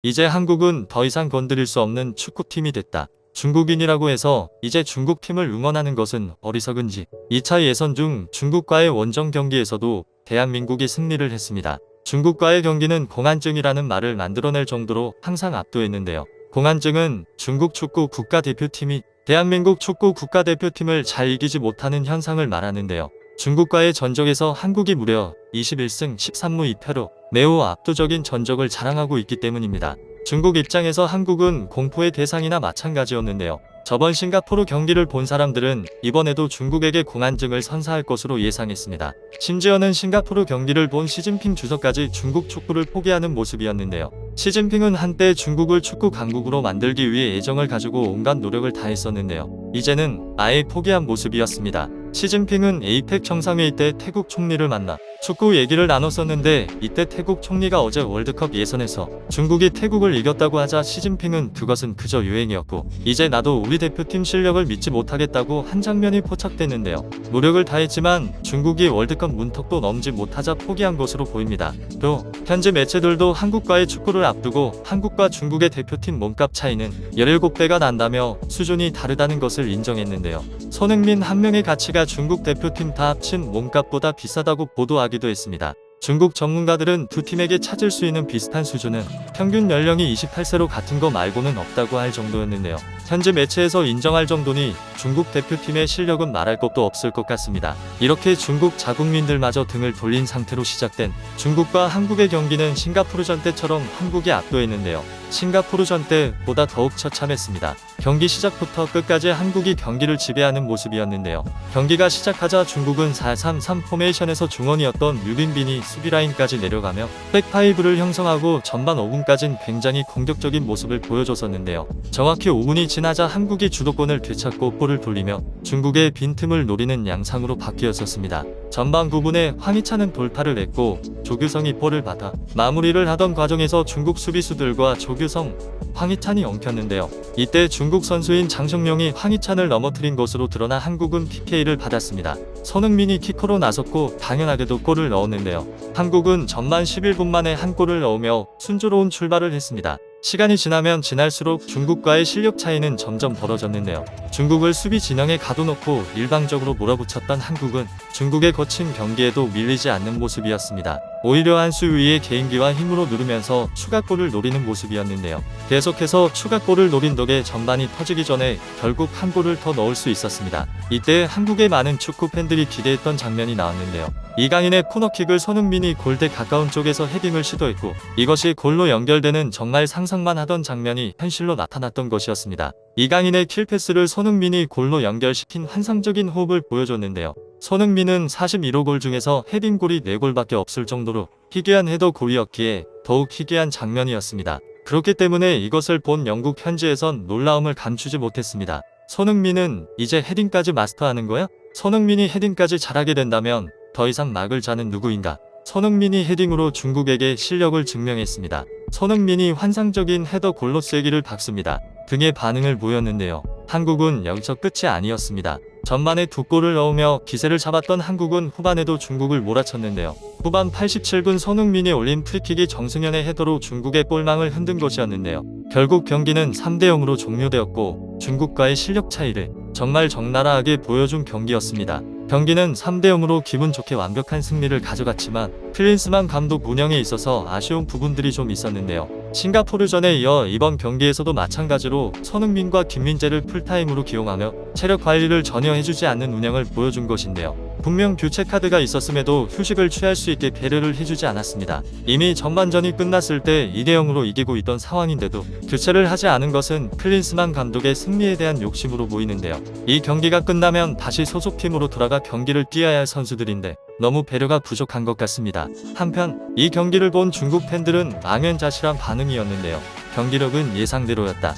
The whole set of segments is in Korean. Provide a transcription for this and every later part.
이제 한국은 더 이상 건드릴 수 없는 축구팀이 됐다. 중국인이라고 해서 이제 중국팀을 응원하는 것은 어리석은지 2차 예선 중 중국과의 원정 경기에서도 대한민국이 승리를 했습니다. 중국과의 경기는 공안증이라는 말을 만들어낼 정도로 항상 압도했는데요. 공안증은 중국 축구 국가대표팀이 대한민국 축구 국가대표팀을 잘 이기지 못하는 현상을 말하는데요. 중국과의 전적에서 한국이 무려 21승 13무 2패로 매우 압도적인 전적을 자랑하고 있기 때문입니다. 중국 입장에서 한국은 공포의 대상이나 마찬가지였는데요. 저번 싱가포르 경기를 본 사람들은 이번에도 중국에게 공안증을 선사할 것으로 예상했습니다. 심지어는 싱가포르 경기를 본 시진핑 주석까지 중국 축구를 포기하는 모습이었는데요. 시진핑은 한때 중국을 축구 강국으로 만들기 위해 애정을 가지고 온갖 노력을 다했었는데요. 이제는 아예 포기한 모습이었습니다. 시진핑은 에이펙 정상회의 때 태국 총리를 만나 축구 얘기를 나눴었는데 이때 태국 총리가 어제 월드컵 예선에서 중국이 태국을 이겼다고 하자 시진핑은 그것은 그저 유행이었고 이제 나도 우리 대표팀 실력을 믿지 못하겠다고 한 장면이 포착됐는데요. 노력을 다했지만 중국이 월드컵 문턱도 넘지 못하자 포기한 것으로 보입니다. 또 현지 매체들도 한국과의 축구를 앞두고 한국과 중국의 대표팀 몸값 차이는 17배가 난다며 수준이 다르다는 것을 인정했는데요. 손흥민 한 명의 가치가 중국 대표팀 다 합친 몸값보다 비싸다고 보도하기도 했습니다. 중국 전문가들은 두 팀에게 찾을 수 있는 비슷한 수준은 평균 연령이 28세로 같은 거 말고는 없다고 할 정도였는데요. 현지 매체에서 인정할 정도니 중국 대표팀의 실력은 말할 것도 없을 것 같습니다. 이렇게 중국 자국민들마저 등을 돌린 상태로 시작된 중국과 한국의 경기는 싱가포르전 때처럼 한국이 압도했는데요. 싱가포르전 때보다 더욱 처참했습니다. 경기 시작부터 끝까지 한국이 경기를 지배하는 모습이었는데요. 경기가 시작하자 중국은 4-3-3 포메이션에서 중원이었던 류빈빈이 수비라인까지 내려가며 백파이브를 형성하고 전반 5분까진 굉장히 공격적인 모습을 보여줬었는데요. 정확히 5분이 지나자 한국이 주도권을 되찾고 볼을 돌리며 중국의 빈틈을 노리는 양상으로 바뀌었었습니다. 전반 9분에 황희찬은 돌파를 했고 조규성이 볼을 받아 마무리를 하던 과정에서 중국 수비수들과 조규성, 황희찬이 엉켰는데요. 이때 중국 선수인 장성룡이 황희찬을 넘어뜨린 것으로 드러나 한국은 PK를 받았습니다. 손흥민이 키커로 나섰고 당연하게도 골을 넣었는데요. 한국은 전반 11분 만에 한 골을 넣으며 순조로운 출발을 했습니다. 시간이 지나면 지날수록 중국과의 실력 차이는 점점 벌어졌는데요. 중국을 수비 진영에 가둬놓고 일방적으로 몰아붙였던 한국은 중국의 거친 경기에도 밀리지 않는 모습이었습니다. 오히려 한 수 위의 개인기와 힘으로 누르면서 추가골을 노리는 모습이었는데요. 계속해서 추가골을 노린 덕에 전반이 터지기 전에 결국 한 골을 더 넣을 수 있었습니다. 이때 한국의 많은 축구 팬들이 기대했던 장면이 나왔는데요. 이강인의 코너킥을 손흥민이 골대 가까운 쪽에서 헤딩을 시도했고 이것이 골로 연결되는 정말 상상만 하던 장면이 현실로 나타났던 것이었습니다. 이강인의 킬패스를 손흥민이 골로 연결시킨 환상적인 호흡을 보여줬는데요. 손흥민은 41호 골 중에서 헤딩골이 4골밖에 없을 정도로 희귀한 헤더골이었기에 더욱 희귀한 장면이었습니다. 그렇기 때문에 이것을 본 영국 현지에선 놀라움을 감추지 못했습니다. 손흥민은 이제 헤딩까지 마스터하는 거야? 손흥민이 헤딩까지 잘하게 된다면 더 이상 막을 자는 누구인가? 손흥민이 헤딩으로 중국에게 실력을 증명했습니다. 손흥민이 환상적인 헤더 골로 쐐기를 박습니다. 등의 반응을 보였는데요. 한국은 여기서 끝이 아니었습니다. 전반에 2골을 넣으며 기세를 잡았던 한국은 후반에도 중국을 몰아쳤는데요. 후반 87분 손흥민이 올린 프리킥이 정승현의 헤더로 중국의 골망을 흔든 것이었는데요. 결국 경기는 3-0으로 종료되었고 중국과의 실력 차이를 정말 적나라하게 보여준 경기였습니다. 경기는 3-0으로 기분 좋게 완벽한 승리를 가져갔지만 클린스만 감독 운영에 있어서 아쉬운 부분들이 좀 있었는데요. 싱가포르전에 이어 이번 경기에서도 마찬가지로 손흥민과 김민재를 풀타임으로 기용하며 체력 관리를 전혀 해주지 않는 운영을 보여준 것인데요. 분명 교체 카드가 있었음에도 휴식을 취할 수 있게 배려를 해주지 않았습니다. 이미 전반전이 끝났을 때 2-0으로 이기고 있던 상황인데도 교체를 하지 않은 것은 클린스만 감독의 승리에 대한 욕심으로 보이는데요. 이 경기가 끝나면 다시 소속팀으로 돌아가 경기를 뛰어야 할 선수들인데 너무 배려가 부족한 것 같습니다. 한편 이 경기를 본 중국 팬들은 망연자실한 반응이었는데요. 경기력은 예상대로였다.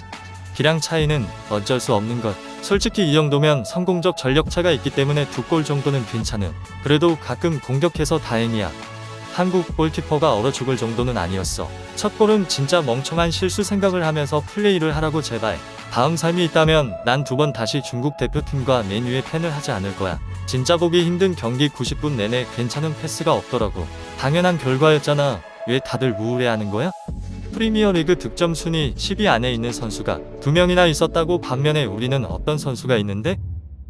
기량 차이는 어쩔 수 없는 것. 솔직히 이 정도면 성공적 전력차가 있기 때문에 2골 정도는 괜찮음. 그래도 가끔 공격해서 다행이야. 한국 골키퍼가 얼어 죽을 정도는 아니었어. 첫 골은 진짜 멍청한 실수 생각을 하면서 플레이를 하라고 제발. 다음 삶이 있다면 난 2번 다시 중국 대표팀과 맨유에 팬을 하지 않을 거야. 진짜 보기 힘든 경기 90분 내내 괜찮은 패스가 없더라고. 당연한 결과였잖아. 왜 다들 우울해하는 거야? 프리미어리그 득점 순위 10위 안에 있는 선수가 2명이나 있었다고. 반면에 우리는 어떤 선수가 있는데?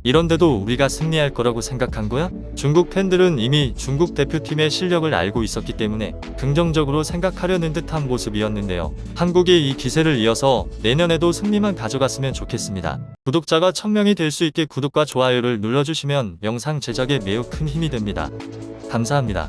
이런데도 우리가 승리할 거라고 생각한 거야? 중국 팬들은 이미 중국 대표팀의 실력을 알고 있었기 때문에 긍정적으로 생각하려는 듯한 모습이었는데요. 한국이 이 기세를 이어서 내년에도 승리만 가져갔으면 좋겠습니다. 구독자가 1000명이 될 수 있게 구독과 좋아요를 눌러주시면 영상 제작에 매우 큰 힘이 됩니다. 감사합니다.